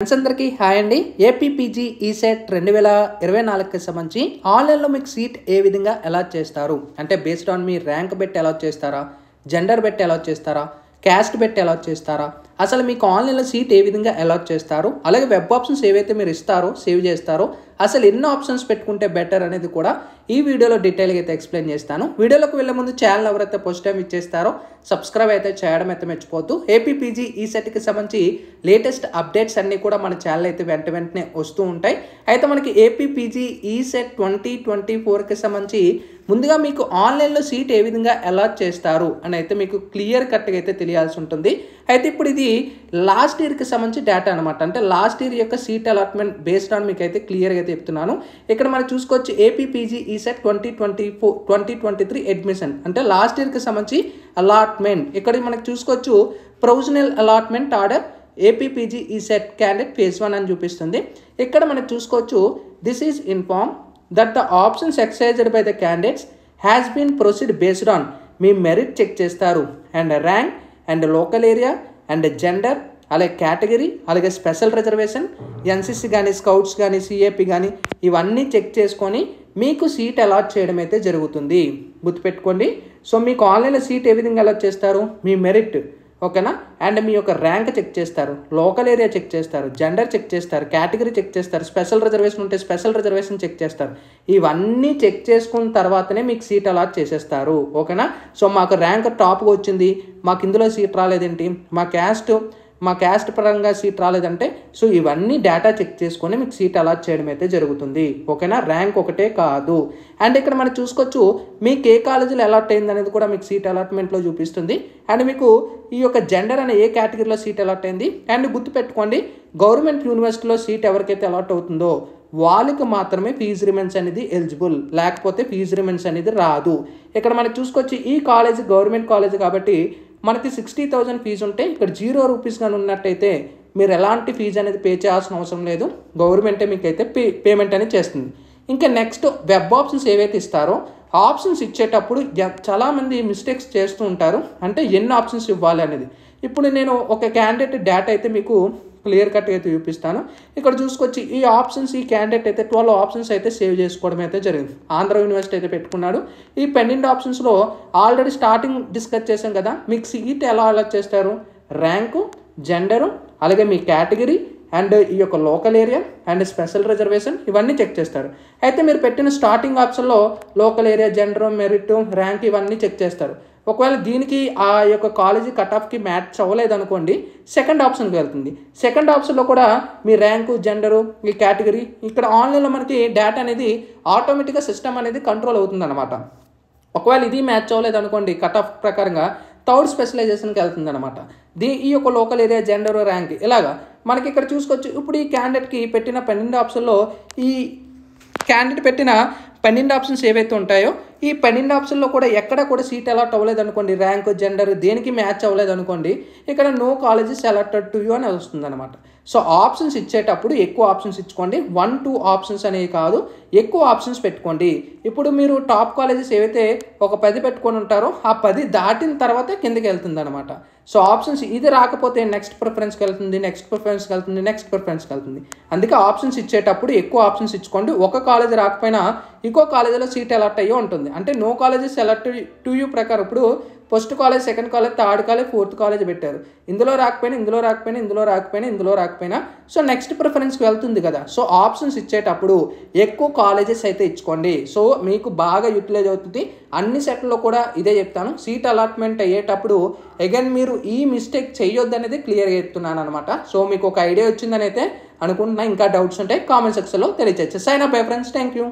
Friends అందరికీ hi అండి. APPG ECET 2024కి సంబంధించి ఆన్లైన్లో మీకు సీట్ ఏ విధంగా అలాట్ చేస్తారు అంటే బేస్డ్ ఆన్ మీ ర్యాంక్ పెట్టి అలాట్ చేస్తారా, జెండర్ పెట్టి అలాట్ చేస్తారా, క్యాస్ట్ పెట్టి అలాట్ చేస్తారా, అసలు మీకు ఆన్లైన్లో సీట్ ఏ విధంగా అలాట్ చేస్తారు, అలాగే వెబ్ ఆప్షన్స్ ఏవైతే మీరు ఇస్తారో సేవ్ చేస్తారో అసలు ఎన్ని ఆప్షన్స్ పెట్టుకుంటే బెటర్ అనేది కూడా ఈ వీడియోలో డీటెయిల్గా అయితే ఎక్స్ప్లెయిన్ చేస్తాను. వీడియోలోకి వెళ్ళే ముందు ఛానల్ ఎవరైతే ఫస్ట్ టైం ఇచ్చేస్తారో సబ్స్క్రైబ్ అయితే చేయడం అయితే మర్చిపోద్దు. ఏపీపీజీ ఈసెట్కి సంబంధించి లేటెస్ట్ అప్డేట్స్ అన్నీ కూడా మన ఛానల్ అయితే వెంటనే వస్తూ ఉంటాయి. అయితే మనకి ఏపీపీజీ ఈసెట్ 2024కి సంబంధించి ముందుగా మీకు ఆన్లైన్లో సీట్ ఏ విధంగా అలాట్ చేస్తారు అని అయితే మీకు క్లియర్ కట్గా అయితే తెలియాల్సి ఉంటుంది. అయితే ఇప్పుడు ఇది లాస్ట్ ఇయర్కి సంబంధించి డేటా అనమాట. అంటే లాస్ట్ ఇయర్ యొక్క సీట్ అలాట్మెంట్ బేస్డ్ ఆన్ మీకు అయితే క్లియర్గా అయితే చెప్తున్నాను. ఇక్కడ మనం చూసుకోవచ్చు ఏపీపీజీ ఈసెట్ 2023 అడ్మిషన్ అంటే లాస్ట్ ఇయర్కి సంబంధించి అలాట్మెంట్. ఇక్కడ మనకు చూసుకోవచ్చు provisional allotment order APPG ECET candidate phase 1 అని చూపిస్తుంది. ఇక్కడ మనకు చూసుకోవచ్చు this is inform that the options exercised by the candidates has been proceed based on మీ మెరిట్ చెక్ చేస్తారు and rank and local area and gender అలాగే category అలాగే special reservation NCC కానీ స్కౌట్స్ కానీ సిఏపి కానీ ఇవన్నీ చెక్ చేసుకొని మీకు సీట్ అలాట్ చేయడం అయితే జరుగుతుంది. గుర్తుపెట్టుకోండి. సో మీకు ఆన్లైన్లో సీట్ ఏ విధంగా అలాట్ చేస్తారు, మీ మెరిట్ ఓకేనా, అండ్ మీ యొక్క ర్యాంక్ చెక్ చేస్తారు, లోకల్ ఏరియా చెక్ చేస్తారు, జెండర్ చెక్ చేస్తారు, కేటగిరీ చెక్ చేస్తారు, స్పెషల్ రిజర్వేషన్ ఉంటే స్పెషల్ రిజర్వేషన్ చెక్ చేస్తారు. ఇవన్నీ చెక్ చేసుకున్న తర్వాతనే మీకు సీట్ అలాట్ చేసేస్తారు. ఓకేనా. సో మాకు ర్యాంక్ టాప్గా వచ్చింది, మాకు ఇందులో సీట్ రాలేదేంటి, మా క్యాస్ట్ పరంగా సీట్ రాలేదంటే సో ఇవన్నీ డేటా చెక్ చేసుకొని మీకు సీట్ అలాట్ చేయడం అయితే జరుగుతుంది. ఓకేనా. ర్యాంక్ ఒకటే కాదు. అండ్ ఇక్కడ మనం చూసుకోవచ్చు మీకు ఏ కాలేజీలో అలాట్ అయింది అనేది కూడా మీకు సీట్ అలాట్మెంట్లో చూపిస్తుంది. అండ్ మీకు ఈ యొక్క జెండర్ అనే ఏ కేటగిరీలో సీట్ అలాట్ అయింది. అండ్ గుర్తుపెట్టుకోండి గవర్నమెంట్ యూనివర్సిటీలో సీట్ ఎవరికైతే అలాట్ అవుతుందో వాళ్ళకి మాత్రమే ఫీజు రిమెంట్స్ అనేది ఎలిజిబుల్, లేకపోతే ఫీజు రిమెంట్స్ అనేది రాదు. ఇక్కడ మనకి చూసుకోవచ్చు ఈ కాలేజ్ గవర్నమెంట్ కాలేజ్ కాబట్టి మనకి 60,000 ఫీజు ఉంటే ఇక్కడ 0 రూపీస్ కానీ ఉన్నట్టయితే మీరు ఎలాంటి ఫీజు అనేది పే చేయాల్సిన అవసరం లేదు. గవర్నమెంటే మీకు అయితే పేమెంట్ అనేది చేస్తుంది. ఇంకా నెక్స్ట్ వెబ్ ఆప్షన్స్ ఏవైతే ఇస్తారో ఆప్షన్స్ ఇచ్చేటప్పుడు చాలామంది మిస్టేక్స్ చేస్తూ ఉంటారు. అంటే ఎన్ని ఆప్షన్స్ ఇవ్వాలి అనేది. ఇప్పుడు నేను ఒక క్యాండిడేట్ డేటా అయితే మీకు క్లియర్ కట్గా అయితే చూపిస్తాను. ఇక్కడ చూసుకొచ్చి ఈ ఆప్షన్స్ ఈ క్యాండిడేట్ అయితే 12 ఆప్షన్స్ అయితే సేవ్ చేసుకోవడం అయితే జరిగింది. ఆంధ్ర యూనివర్సిటీ అయితే పెట్టుకున్నాడు. ఈ పెండింగ్ ఆప్షన్స్లో ఆల్రెడీ స్టార్టింగ్ డిస్కస్ చేశాం కదా, మీకు సీట్ ఎలా అలాట్ చేస్తారు, ర్యాంకు, జెండరు అలాగే మీ కేటగిరీ అండ్ ఈ యొక్క local area and special reservation ఇవన్నీ చెక్ చేస్తారు. అయితే మీరు పెట్టిన స్టార్టింగ్ ఆప్షన్లో local area, gender, merit, rank ఇవన్నీ చెక్ చేస్తారు. ఒకవేళ దీనికి ఆ యొక్క కాలేజీ కట్ ఆఫ్కి మ్యాచ్ అవ్వలేదు అనుకోండి సెకండ్ ఆప్షన్కి వెళ్తుంది. సెకండ్ ఆప్షన్లో కూడా మీ ర్యాంకు, జెండరు, ఈ కేటగిరీ ఇక్కడ ఆన్లైన్లో మనకి డేటా అనేది ఆటోమేటిక్గా సిస్టమ్ అనేది కంట్రోల్ అవుతుంది అనమాట. ఒకవేళ ఇది మ్యాచ్ అవ్వలేదు అనుకోండి కట్ ఆఫ్ ప్రకారంగా థర్డ్ స్పెషలైజేషన్కి వెళ్తుంది అనమాట. ఈ యొక్క లోకల్ ఏరియా, జెండర్, ర్యాంక్ ఇలాగా మనకి ఇక్కడ చూసుకోవచ్చు. ఇప్పుడు ఈ క్యాండిడేట్కి పెట్టిన 12 ఆప్షన్లో ఈ క్యాండిడేట్ పెట్టిన 12 ఆప్షన్స్ ఏవైతే ఉంటాయో ఈ 12 ఆప్షన్లో కూడా ఎక్కడ కూడా సీట్ అలాట్ అవ్వలేదు అనుకోండి, ర్యాంక్, జెండర్ దేనికి మ్యాచ్ అవ్వలేదు అనుకోండి ఇక్కడ no colleges allotted to you అని వస్తుంది అనమాట. సో ఆప్షన్స్ ఇచ్చేటప్పుడు ఎక్కువ ఆప్షన్స్ ఇచ్చుకోండి. 1-2 ఆప్షన్స్ అనేవి కాదు, ఎక్కువ ఆప్షన్స్ పెట్టుకోండి. ఇప్పుడు మీరు టాప్ కాలేజెస్ ఏవైతే ఒక 10 పెట్టుకొని ఉంటారో ఆ 10 దాటిన తర్వాత కిందకి వెళ్తుంది అనమాట. సో ఆప్షన్స్ ఇది రాకపోతే నెక్స్ట్ ప్రిఫరెన్స్కి వెళ్తుంది, నెక్స్ట్ ప్రిఫరెన్స్కి వెళ్తుంది. అందుకే ఆప్షన్స్ ఇచ్చేటప్పుడు ఎక్కువ ఆప్షన్స్ ఇచ్చుకోండి. ఒక కాలేజ్ రాకపోయినా ఇంకో కాలేజీలో సీట్ అలాట్ అయ్యో ఉంటుంది. అంటే no colleges allot to you ప్రకారం ఇప్పుడు first college, second college, third college, fourth college పెట్టారు. ఇందులో రాకపోయినా సో నెక్స్ట్ ప్రిఫరెన్స్కి వెళ్తుంది కదా. సో ఆప్షన్స్ ఇచ్చేటప్పుడు ఎక్కువ కాలేజెస్ అయితే ఇచ్చుకోండి. సో మీకు బాగా యూటిలైజ్ అవుతుంది. అన్ని సెట్లో కూడా ఇదే చెప్తాను. సీట్ అలాట్మెంట్ అయ్యేటప్పుడు అగైన్ మీరు ఈ మిస్టేక్ చేయొద్దు అనేది క్లియర్గా చెప్తున్నాను అనమాట. సో మీకు ఒక ఐడియా వచ్చిందని అయితే అనుకుంటున్నా. ఇంకా డౌట్స్ ఉంటే కామెంట్ సెక్షన్లో తెలియచేయచ్చు. Sign up bye friends. Thank you.